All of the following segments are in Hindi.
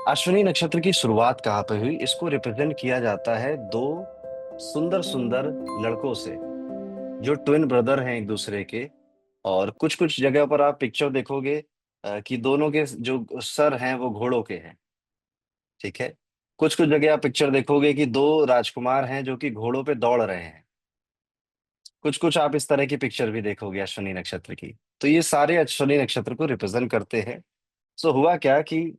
अश्विनी नक्षत्र की शुरुआत कहाँ पे हुई? इसको रिप्रेजेंट किया जाता है दो सुंदर सुंदर लड़कों से, जो ट्विन ब्रदर हैं एक दूसरे के। और कुछ कुछ जगह पर आप पिक्चर देखोगे कि दोनों के जो सर हैं वो घोड़ों के हैं। ठीक है। कुछ कुछ जगह आप पिक्चर देखोगे कि दो राजकुमार हैं जो कि घोड़ों पे दौड़ रहे हैं। कुछ कुछ आप इस तरह की पिक्चर भी देखोगे अश्विनी नक्षत्र की। तो ये सारे अश्विनी नक्षत्र को रिप्रेजेंट करते हैं। सो हुआ क्या कि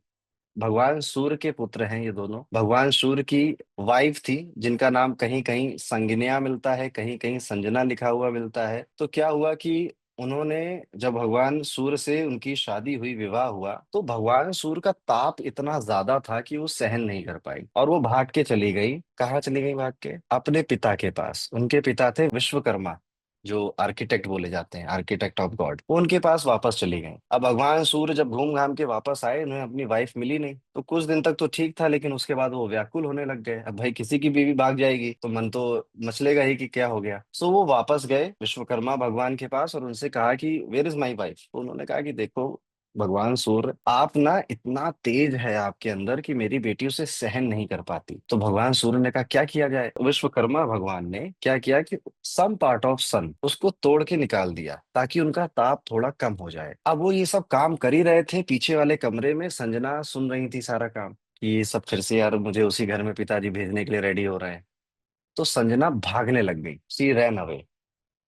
भगवान सूर्य के पुत्र हैं ये दोनों। भगवान सूर्य की वाइफ थी जिनका नाम कहीं कहीं संज्ञा मिलता है, कहीं कहीं संजना लिखा हुआ मिलता है। तो क्या हुआ कि उन्होंने, जब भगवान सूर्य से उनकी शादी हुई, विवाह हुआ, तो भगवान सूर्य का ताप इतना ज्यादा था कि वो सहन नहीं कर पाई और वो भाग के चली गई। कहाँ चली गई भाग के? अपने पिता के पास। उनके पिता थे विश्वकर्मा, जो आर्किटेक्ट बोले जाते हैं, आर्किटेक्ट ऑफ गॉड। वो उनके पास वापस चली गई। अब भगवान सूर्य जब घूम घाम के वापस आए, उन्हें अपनी वाइफ मिली नहीं। तो कुछ दिन तक तो ठीक था, लेकिन उसके बाद वो व्याकुल होने लग गए। अब भाई किसी की बीवी भाग जाएगी तो मन तो मचलेगा ही कि क्या हो गया। सो वो वापस गए विश्वकर्मा भगवान के पास और उनसे कहा कि वेयर इज माई वाइफ। तो उन्होंने कहा कि देखो भगवान सूर्य, आप ना, इतना तेज है आपके अंदर कि मेरी बेटी उसे सहन नहीं कर पाती। तो भगवान सूर्य ने कहा क्या किया जाए। विश्वकर्मा भगवान ने क्या किया कि सम पार्ट ऑफ सन उसको तोड़ के निकाल दिया ताकि उनका ताप थोड़ा कम हो जाए। अब वो ये सब काम कर ही रहे थे, पीछे वाले कमरे में संजना सुन रही थी सारा काम कि ये सब फिर से यार मुझे उसी घर में पिताजी भेजने के लिए रेडी हो रहे हैं। तो संजना भागने लग गई, सी रैन अवे।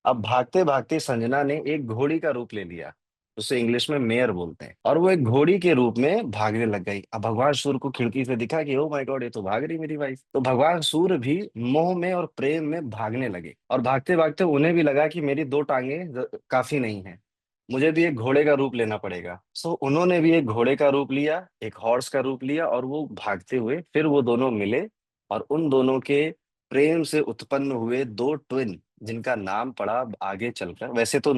अब भागते भागते संजना ने एक घोड़ी का रूप ले लिया, उसे इंग्लिश में मेयर बोलते हैं, और वो एक घोड़ी के रूप में भागने लग गई। अब भगवान सूर्य को खिड़की से दिखा कि ओ माय गॉड, ये तो भाग रही मेरी वाइफ। तो भगवान सूर्य भी मोह में और प्रेम में भागने लगे, और भागते भागते उन्हें भी लगा कि मेरी दो टांगे काफी नहीं है, मुझे भी एक घोड़े का रूप लेना पड़ेगा। सो उन्होंने भी एक घोड़े का रूप लिया, एक हॉर्स का रूप लिया, और वो भागते हुए फिर वो दोनों मिले। और उन दोनों के प्रेम से उत्पन्न हुए दो ट्विन, जिनका नाम पड़ा आगे चलकर। वैसे तो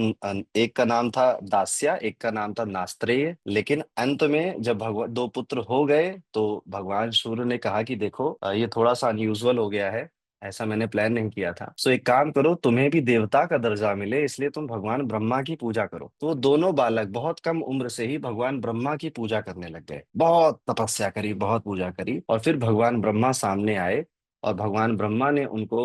एक का नाम था दास्या, एक का नाम था नास्त्रेय, लेकिन अंत में जब भगवान दो पुत्र हो गए तो भगवान सूर्य ने कहा कि देखो ये थोड़ा सा अनयूजुअल हो गया है, ऐसा मैंने प्लान नहीं किया था। सो एक काम करो, तुम्हें भी देवता का दर्जा मिले इसलिए तुम भगवान ब्रह्मा की पूजा करो। तो वो दोनों बालक बहुत कम उम्र से ही भगवान ब्रह्मा की पूजा करने लग गए। बहुत तपस्या करी, बहुत पूजा करी, और फिर भगवान ब्रह्मा सामने आए। और भगवान ब्रह्मा ने उनको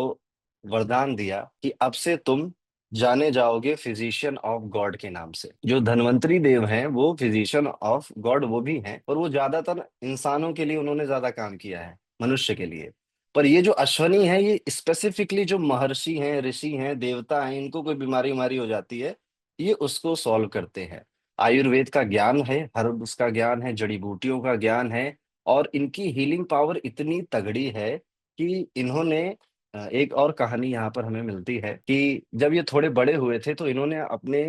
वरदान दिया कि अब से तुम जाने जाओगे फिजिशियन ऑफ गॉड के नाम से। जो धन्वंतरी देव हैं वो फिजिशियन ऑफ गॉड वो भी हैं, और वो ज्यादातर इंसानों के लिए उन्होंने ज्यादा काम किया है, मनुष्य के लिए। पर ये जो अश्वनी है, ये स्पेसिफिकली जो महर्षि हैं, ऋषि हैं, देवता हैं, इनको कोई बीमारी उमारी हो जाती है, ये उसको सॉल्व करते हैं। आयुर्वेद का ज्ञान है, हर्ब्स का ज्ञान है, जड़ी बूटियों का ज्ञान है, और इनकी हीलिंग पावर इतनी तगड़ी है कि इन्होंने एक और कहानी यहाँ पर हमें मिलती है कि जब ये थोड़े बड़े हुए थे तो इन्होंने अपने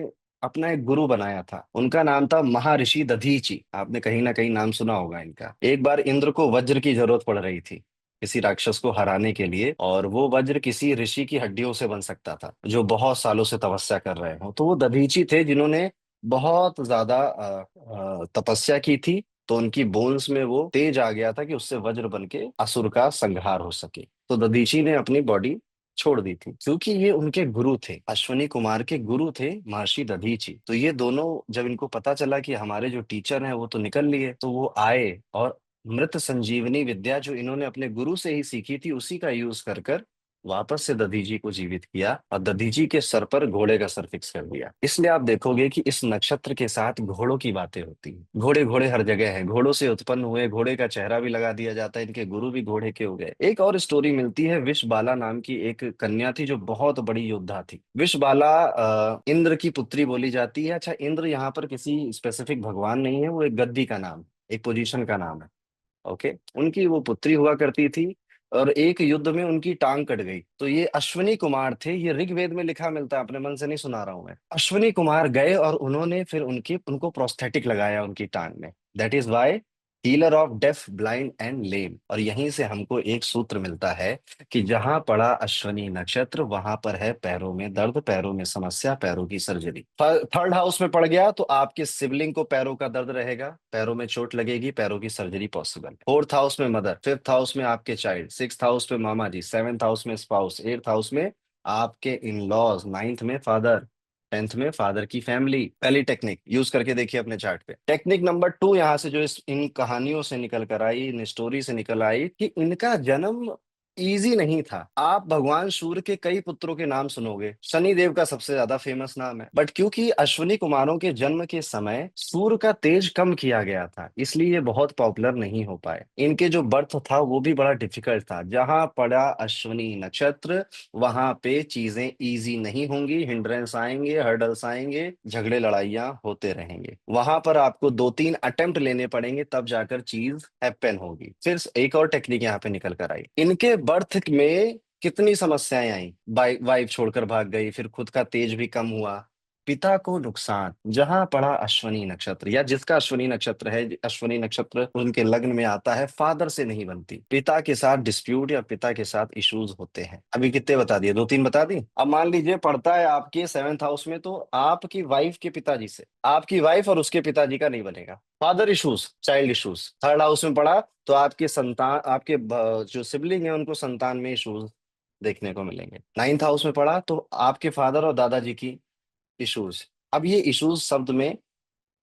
अपना एक गुरु बनाया था। उनका नाम था महर्षि दधीची। आपने कहीं ना कहीं नाम सुना होगा इनका। एक बार इंद्र को वज्र की जरूरत पड़ रही थी किसी राक्षस को हराने के लिए, और वो वज्र किसी ऋषि की हड्डियों से बन सकता था जो बहुत सालों से तपस्या कर रहे हो। तो वो दधीची थे जिन्होंने बहुत ज्यादा तपस्या की थी। तो उनकी बोन्स में वो तेज आ गया था कि उससे वज्र बन के असुर का संहार हो सके। तो दधीची ने अपनी बॉडी छोड़ दी थी, क्योंकि ये उनके गुरु थे, अश्वनी कुमार के गुरु थे महर्षि दधीची। तो ये दोनों, जब इनको पता चला कि हमारे जो टीचर हैं वो तो निकल लिए, तो वो आए और मृत संजीवनी विद्या जो इन्होंने अपने गुरु से ही सीखी थी उसी का यूज कर कर वापस से दधीजी को जीवित किया, और दधीजी के सर पर घोड़े का सर फिक्स कर दिया। इसलिए आप देखोगे कि इस नक्षत्र के साथ घोड़ों की बातें होती हैं। घोड़े घोड़े हर जगह हैं, घोड़ों से उत्पन्न हुए, घोड़े का चेहरा भी लगा दिया जाता है, इनके गुरु भी घोड़े के हो गए। एक और स्टोरी मिलती है, विषबाला नाम की एक कन्या थी जो बहुत बड़ी योद्धा थी। विषबाला इंद्र की पुत्री बोली जाती है। अच्छा, इंद्र यहाँ पर किसी स्पेसिफिक भगवान नहीं है, वो एक गद्दी का नाम, एक पोजीशन का नाम है। ओके। उनकी वो पुत्री हुआ करती थी, और एक युद्ध में उनकी टांग कट गई। तो ये अश्विनी कुमार थे, ये ऋग्वेद में लिखा मिलता है, अपने मन से नहीं सुना रहा हूं मैं। अश्विनी कुमार गए और उन्होंने फिर उनको प्रोस्थेटिक लगाया उनकी टांग में। That is why healer of deaf blind and lame. और यहीं से हमको एक सूत्र मिलता है कि जहां पड़ा अश्विनी नक्षत्र वहां पर है पैरों में दर्द, पैरों में समस्या, पैरों की सर्जरी। थर्ड हाउस में पड़ गया तो आपके सिबलिंग को पैरों का दर्द रहेगा, पैरों में चोट लगेगी, पैरों की सर्जरी पॉसिबल। फोर्थ हाउस में मदर, फिफ्थ हाउस में आपके चाइल्ड, सिक्स्थ हाउस में मामा जी, सेवेंथ हाउस में स्पाउस, एट्थ हाउस में आपके इन लॉज, नाइन्थ में फादर, 10th में फादर की फैमिली, पहली टेक्निक यूज करके देखिए अपने चार्ट पे। टेक्निक नंबर 2 यहाँ से जो इन कहानियों से निकल कर आई, इन स्टोरी से निकल आई कि इनका जन्म इजी नहीं था। आप भगवान सूर्य के कई पुत्रों के नाम सुनोगे, शनि देव का सबसे ज्यादा फेमस नाम है, बट क्योंकि अश्विनी कुमारों के जन्म के समय सूर्य का तेज कम किया गया था, इसलिए ये बहुत पॉपुलर नहीं हो पाए। इनके जो बर्थ था वो भी बड़ा डिफिकल्ट था। जहां पड़ा अश्विनी नक्षत्र वहां पे चीजें इजी नहीं होंगी, हिंड्रेंस आएंगे, हर्डल्स आएंगे, झगड़े लड़ाइयां होते रहेंगे। वहां पर आपको 2-3 अटेम्प्ट लेने पड़ेंगे, तब जाकर चीज हैपन होगी। फिर एक और टेक्निक यहाँ पे निकल कर आई। इनके बर्थ में कितनी समस्याएं आई, वाइफ छोड़कर भाग गई, फिर खुद का तेज भी कम हुआ, पिता को नुकसान। जहां पड़ा अश्विनी नक्षत्र या जिसका अश्विनी नक्षत्र है, अश्विनी नक्षत्र उनके लग्न में आता है, फादर से नहीं बनती, पिता के साथ डिस्प्यूट या पिता के साथ इश्यूज होते हैं। अभी कितने बता दिए, 2-3 बता दी। अब मान लीजिए पढ़ता है आपके 7th हाउस में, तो आपकी वाइफ के पिताजी से, आपकी वाइफ और उसके पिताजी का नहीं बनेगा। Father issues, child issues. 3rd house में पड़ा तो आपके संतान, आपके जो सिबलिंग है उनको संतान में इश्यूज देखने को मिलेंगे। 9th हाउस में पड़ा तो आपके फादर और दादाजी की इश्यूज। अब ये इश्यूज शब्द में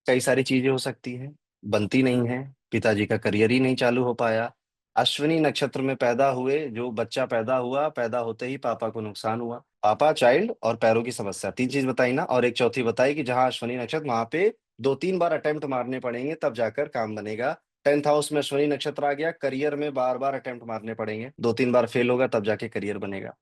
कई सारी चीजें हो सकती हैं, बनती नहीं है, पिताजी का करियर ही नहीं चालू हो पाया। अश्विनी नक्षत्र में पैदा हुए, जो बच्चा पैदा हुआ, पैदा होते ही पापा को नुकसान हुआ, पापा, चाइल्ड और पैरों की समस्या। 3 चीज बताई ना, और एक चौथी बताई कि जहां अश्विनी नक्षत्र वहां पे 2-3 बार अटेम्प्ट मारने पड़ेंगे तब जाकर काम बनेगा। 10th हाउस में अश्विनी नक्षत्र आ गया, करियर में बार बार अटेम्प्ट मारने पड़ेंगे, 2-3 बार फेल होगा तब जाके करियर बनेगा।